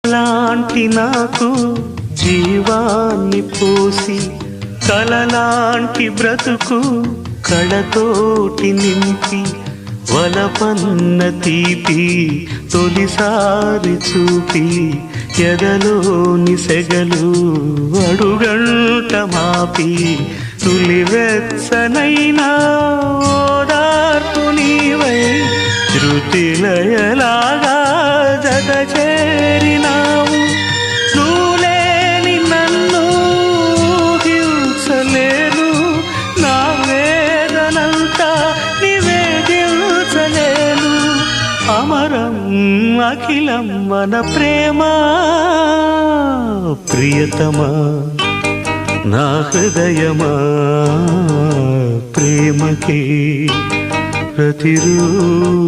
లాంటి నాకు జీవాన్ని పోసి కలలాంటి బ్రతుకు కళతోటి నింపి వలపన్న తీపి తొలిసారి చూపి ఎదలోని సెగలు అడుగంట మాపి తులివెచ్చనైనా ఓదార్పు నీవై శృతిలయలాగా జత చేరినావు. నువ్వులేని నన్ను హింసలేను, నా వేదనంతా నివేదించలేను. అమరం అఖిలం మన ప్రేమ ప్రియతమా నా హృదయమా ప్రేమకి ప్రతిరూపమా.